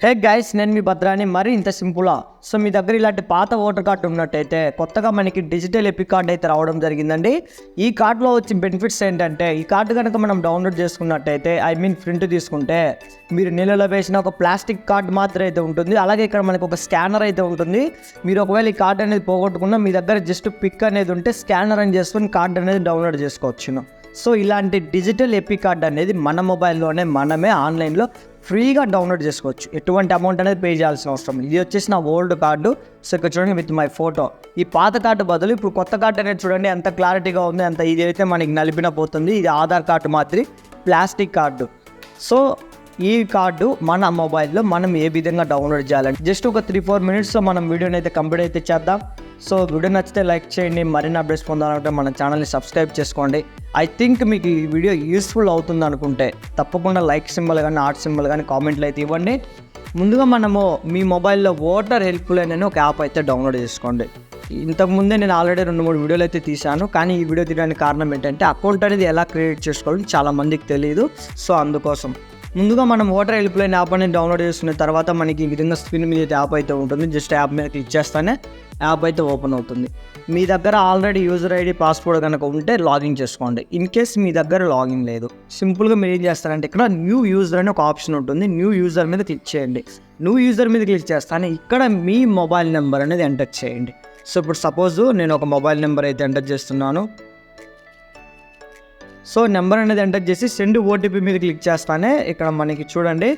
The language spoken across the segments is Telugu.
హే గైస్, నేను మీ భద్రాని. మరి ఇంత సింపులా? సో మీ దగ్గర ఇలాంటి పాత ఓటర్ కార్డు ఉన్నట్టయితే కొత్తగా మనకి డిజిటల్ ఎపిక్ కార్డ్ అయితే రావడం జరిగిందండి. ఈ కార్డులో వచ్చే బెనిఫిట్స్ ఏంటంటే, ఈ కార్డు కనుక మనం డౌన్లోడ్ చేసుకున్నట్టయితే ప్రింట్ తీసుకుంటే మీరు నీళ్ళలో వేసిన ఒక ప్లాస్టిక్ కార్డు మాత్రం అయితే ఉంటుంది. అలాగే ఇక్కడ మనకు ఒక స్కానర్ అయితే ఉంటుంది. మీరు ఒకవేళ ఈ కార్డు అనేది పోగొట్టుకున్నా మీ దగ్గర జస్ట్ పిక్ అనేది ఉంటే స్కానర్ అని చేసుకుని కార్డు అనేది డౌన్లోడ్ చేసుకోవచ్చు. సో ఇలాంటి డిజిటల్ ఎపిక్ కార్డ్ అనేది మన మొబైల్లోనే మనమే ఆన్లైన్లో ఫ్రీగా డౌన్లోడ్ చేసుకోవచ్చు. ఎటువంటి అమౌంట్ అనేది పే చేయాల్సిన అవసరం. ఇది వచ్చేసి నా ఓల్డ్ కార్డు. సో ఇక్కడ చూడండి విత్ మై ఫోటో. ఈ పాత కార్డు బదులు ఇప్పుడు కొత్త కార్డు అనేది చూడండి ఎంత క్లారిటీగా ఉంది, అంత ఇది అయితే మనకి నలిపిన పోతుంది. ఇది ఆధార్ కార్డు మాత్రం ప్లాస్టిక్ కార్డు. సో ఈ కార్డు మన మొబైల్లో మనం ఏ విధంగా డౌన్లోడ్ చేయాలంటే జస్ట్ ఒక 3-4 మినిట్స్లో మనం వీడియోని అయితే కంప్లీట్ అయితే చేద్దాం. సో వీడియో నచ్చితే లైక్ చేయండి. మరిన్ని అప్డేట్స్ పొందాలంటే మన ఛానల్ని సబ్స్క్రైబ్ చేసుకోండి. ఐ థింక్ మీకు ఈ వీడియో యూస్ఫుల్ అవుతుంది అనుకుంటే తప్పకుండా లైక్ సింబల్ కానీ ఆర్ట్ సింబల్ కానీ కామెంట్లు అయితే ఇవ్వండి. ముందుగా మనము మీ మొబైల్లో ఓటర్ హెల్ప్ లైన్ అని ఒక యాప్ అయితే డౌన్లోడ్ చేసుకోండి. ఇంతకుముందే నేను ఆల్రెడీ 2-3 వీడియోలు అయితే తీశాను. కానీ ఈ వీడియో తీయడానికి కారణం ఏంటంటే అకౌంట్ అనేది ఎలా క్రియేట్ చేసుకోవాలని చాలామందికి తెలియదు. సో అందుకోసం ముందుగా మనం ఓటర్ హెల్ప్ లైన్ యాప్ అనేది డౌన్లోడ్ చేసుకున్న తర్వాత మనకి ఈ విధంగా స్క్రీన్ మీద అయితే యాప్ అయితే ఉంటుంది. జస్ట్ యాప్ మీద క్లిక్ చేస్తానే యాప్ అయితే ఓపెన్ అవుతుంది. మీ దగ్గర ఆల్రెడీ యూజర్ ఐడి పాస్వర్డ్ కనుక ఉంటే లాగిన్ చేసుకోండి. ఇన్ కేస్ మీ దగ్గర లాగిన్ లేదు, సింపుల్గా మీరు ఏం చేస్తారంటే ఇక్కడ న్యూ యూజర్ అని ఒక ఆప్షన్ ఉంటుంది. న్యూ యూజర్ మీద క్లిక్ చేయండి. న్యూ యూజర్ మీద క్లిక్ చేస్తానే ఇక్కడ మీ మొబైల్ నెంబర్ అనేది ఎంటర్ చేయండి. సో ఇప్పుడు సపోజ్ నేను ఒక మొబైల్ నెంబర్ అయితే ఎంటర్ చేస్తున్నాను. సో నెంబర్ అనేది ఎంటర్ చేసి సెండ్ ఓటీపీ మీద క్లిక్ చేస్తానే ఇక్కడ మనకి చూడండి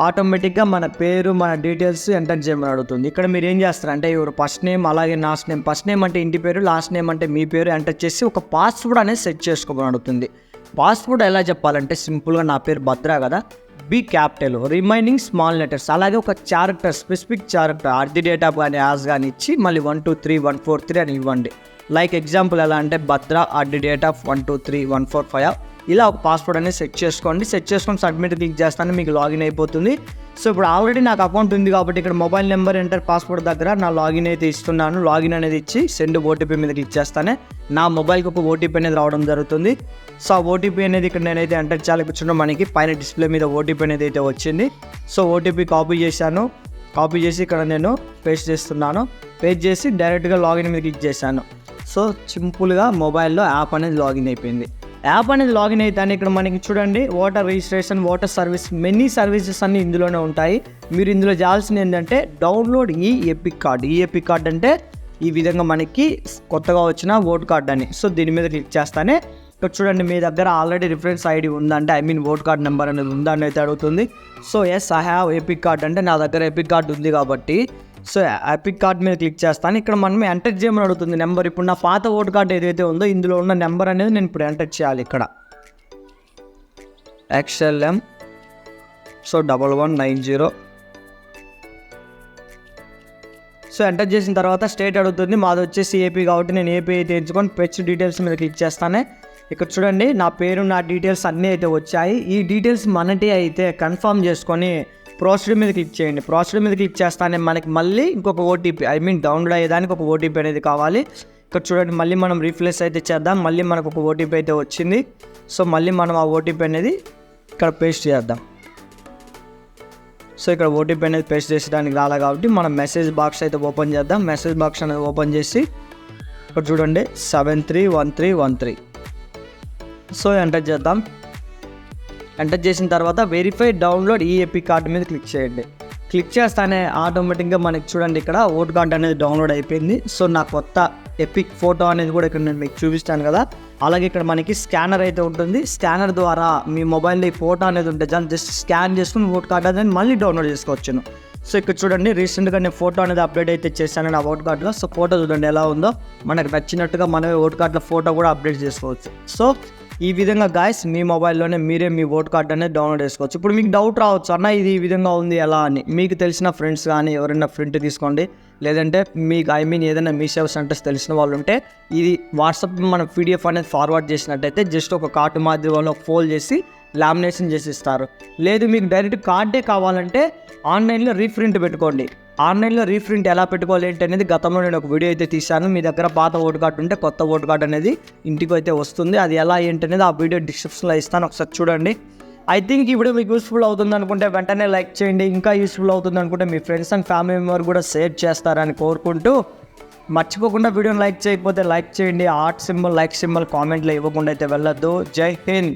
ఆటోమేటిక్గా మన పేరు మన డీటెయిల్స్ ఎంటర్ చేయమని అడుగుతుంది. ఇక్కడ మీరు ఏం చేస్తారంటే ఎవరు ఫస్ట్ నేమ్ అలాగే లాస్ట్ నేమ్, ఫస్ట్ నేమ్ అంటే ఇంటి పేరు, లాస్ట్ నేమ్ అంటే మీ పేరు ఎంటర్ చేసి ఒక పాస్వర్డ్ అనేది సెట్ చేసుకోమని అడుగుతుంది. పాస్వర్డ్ ఎలా చెప్పాలంటే సింపుల్గా నా పేరు భద్రా కదా, B capital, remaining small letters, అలాగే ఒక క్యారెక్టర్ స్పెసిఫిక్ క్యారెక్టర్ @, కానీ యాజ్ కానీ ఇచ్చి మళ్ళీ 123143 అని ఇవ్వండి. లైక్ ఎగ్జాంపుల్ ఎలా అంటే భద్రా @123145 ఇలా ఒక పాస్వర్డ్ అనేది సెట్ చేసుకోండి. సెట్ చేసుకొని సబ్మిట్ క్లిక్ చేస్తాను, మీకు లాగిన్ అయిపోతుంది. సో ఇప్పుడు ఆల్రెడీ నాకు అకౌంట్ ఉంది కాబట్టి ఇక్కడ మొబైల్ నెంబర్ ఎంటర్ పాస్వర్డ్ దగ్గర నా లాగిన్ అయితే ఇస్తున్నాను. లాగిన్ అనేది ఇచ్చి సెండ్ ఓటీపీ మీద క్లిక్ చేస్తానే నా మొబైల్కి ఒక ఓటీపీ అనేది రావడం జరుగుతుంది. సో ఆ ఓటీపీ అనేది ఇక్కడ నేనైతే ఎంటర్ చేయాలి. కూర్చుంటే మనకి పైన డిస్ప్లే మీద ఓటీపీ అనేది అయితే వచ్చింది. సో ఓటీపీ కాపీ చేశాను. కాపీ చేసి ఇక్కడ నేను పేస్ట్ చేస్తున్నాను. పేస్ట్ చేసి డైరెక్ట్గా లాగిన్ మీద క్లిక్ చేశాను. సో సింపుల్గా మొబైల్లో యాప్ అనేది లాగిన్ అయిపోయింది. యాప్ అనేది లాగిన్ అయితే ఇక్కడ మనకి చూడండి voter registration, voter service, many services అన్నీ ఇందులోనే ఉంటాయి. మీరు ఇందులో చేయాల్సింది ఏంటంటే డౌన్లోడ్ ఈ ఎపిక్ కార్డ్. ఈ ఎపిక్ కార్డ్ అంటే ఈ విధంగా మనకి కొత్తగా వచ్చిన ఓట్ కార్డ్ అని. సో దీని మీద క్లిక్ చేస్తానే ఇక్కడ చూడండి మీ దగ్గర ఆల్రెడీ రిఫరెన్స్ ఐడి ఉందంటే ఓట్ కార్డ్ నెంబర్ అనేది ఉందా అని అయితే అడుగుతుంది. So yes I have EPIC card అంటే నా దగ్గర ఎపిక్ కార్డ్ ఉంది కాబట్టి సో ఎపిక్ కార్డ్ మీద క్లిక్ చేస్తాను. ఇక్కడ మనం ఎంటర్ చేయమని అడుగుతుంది నెంబర్. ఇప్పుడు నా పాత ఓట్ కార్డ్ ఏదైతే ఉందో ఇందులో ఉన్న నెంబర్ అనేది నేను ఇప్పుడు ఎంటర్ చేయాలి. ఇక్కడ XLM సో 1190. సో ఎంటర్ చేసిన తర్వాత స్టేట్ అడుగుతుంది. మాది వచ్చేసి ఏపీ కాబట్టి నేను ఏపీ అయితే ఎంచుకొని ఫెచ్ డీటెయిల్స్ మీద క్లిక్ చేస్తానే ఇక్కడ చూడండి నా పేరు నా డీటెయిల్స్ అన్నీ అయితే వచ్చాయి. ఈ డీటెయిల్స్ మనటి అయితే కన్ఫర్మ్ చేసుకొని ప్రొసీడ్ మీద క్లిక్ చేయండి. ప్రొసీడ్ మీద క్లిక్ చేస్తానే మనకి మళ్ళీ ఇంకొక ఓటీపీ డౌన్లోడ్ అయ్యేదానికి ఒక ఓటీపీ అనేది కావాలి. ఇక్కడ చూడండి మళ్ళీ మనం రీఫ్రెష్ అయితే చేద్దాం. మళ్ళీ మనకు ఒక ఓటీపీ అయితే వచ్చింది. సో మళ్ళీ మనం ఆ ఓటీపీ అనేది ఇక్కడ పేస్ట్ చేద్దాం. సో ఇక్కడ ఓటీపీ అనేది పేస్ట్ చేసేదానికి రాలే కాబట్టి మనం మెసేజ్ బాక్స్ అయితే ఓపెన్ చేద్దాం. మెసేజ్ బాక్స్ అనేది ఓపెన్ చేసి ఇక్కడ చూడండి 731313 సో ఎంటర్ చేద్దాం. ఎంటర్ చేసిన తర్వాత వెరిఫై డౌన్లోడ్ ఈ ఎపిక్ కార్డు మీద క్లిక్ చేయండి. క్లిక్ చేస్తానే ఆటోమేటిక్గా మనకి చూడండి ఇక్కడ ఓట్ కార్డ్ అనేది డౌన్లోడ్ అయిపోయింది. సో నా కొత్త ఎపిక్ ఫోటో అనేది కూడా ఇక్కడ నేను మీకు చూపిస్తాను కదా. అలాగే ఇక్కడ మనకి స్కానర్ అయితే ఉంటుంది. స్కానర్ ద్వారా మీ మొబైల్లో ఈ ఫోటో అనేది ఉంటే జస్ట్ స్కాన్ చేసుకుని ఓట్ కార్డ్ అనేది మళ్ళీ డౌన్లోడ్ చేసుకోవచ్చును. సో ఇక్కడ చూడండి రీసెంట్గా నేను ఫోటో అనేది అప్డేట్ అయితే చేశాను నా ఓట్ కార్డులో. సో ఫోటో చూడండి ఎలా ఉందో, మనకు నచ్చినట్టుగా మనమే ఓట్ కార్డులో ఫోటో కూడా అప్డేట్ చేసుకోవచ్చు. సో ఈ విధంగా గాయస్ మీ మొబైల్లోనే మీరే మీ ఓట్ కార్డ్ అనేది డౌన్లోడ్ చేసుకోవచ్చు. ఇప్పుడు మీకు డౌట్ రావచ్చు, అన్న ఇది ఈ విధంగా ఉంది ఎలా అని. మీకు తెలిసిన ఫ్రెండ్స్ కానీ ఎవరైనా ప్రింట్ తీసుకోండి. లేదంటే మీకు ఏదైనా మీ సేవ సెంటర్స్ తెలిసిన వాళ్ళు ఉంటే ఇది వాట్సాప్ మనం PDF అనేది ఫార్వర్డ్ చేసినట్టయితే జస్ట్ ఒక కార్డు మాధ్యమంలో ఫోల్డ్ చేసి లామినేషన్ చేసి ఇస్తారు. లేదు మీకు డైరెక్ట్ కార్డే కావాలంటే ఆన్లైన్లో రీప్రింట్ పెట్టుకోండి. ఆన్లైన్లో రీప్రింట్ ఎలా పెట్టుకోవాలి ఏంటి అనేది గతంలో నేను ఒక వీడియో అయితే తీశాను. మీ దగ్గర పాత ఓటు కార్డు ఉంటే కొత్త ఓటు కార్డు అనేది ఇంటికి అయితే వస్తుంది. అది ఎలా ఏంటి అనేది ఆ వీడియో డిస్క్రిప్షన్లో ఇస్తాను, ఒకసారి చూడండి. ఐ థింక్ ఈ వీడియో మీకు యూస్ఫుల్ అవుతుంది అనుకుంటే వెంటనే లైక్ చేయండి. ఇంకా యూస్ఫుల్ అవుతుంది అనుకుంటే మీ ఫ్రెండ్స్ అండ్ ఫ్యామిలీ మెంబర్ కూడా షేర్ చేస్తారని కోరుకుంటూ, మర్చిపోకుండా వీడియోని లైక్ చేయకపోతే లైక్ చేయండి. హార్ట్ సింబల్, లైక్ సింబల్ కామెంట్లో ఇవ్వకుండా అయితే వెళ్ళొద్దు. జై హింద్.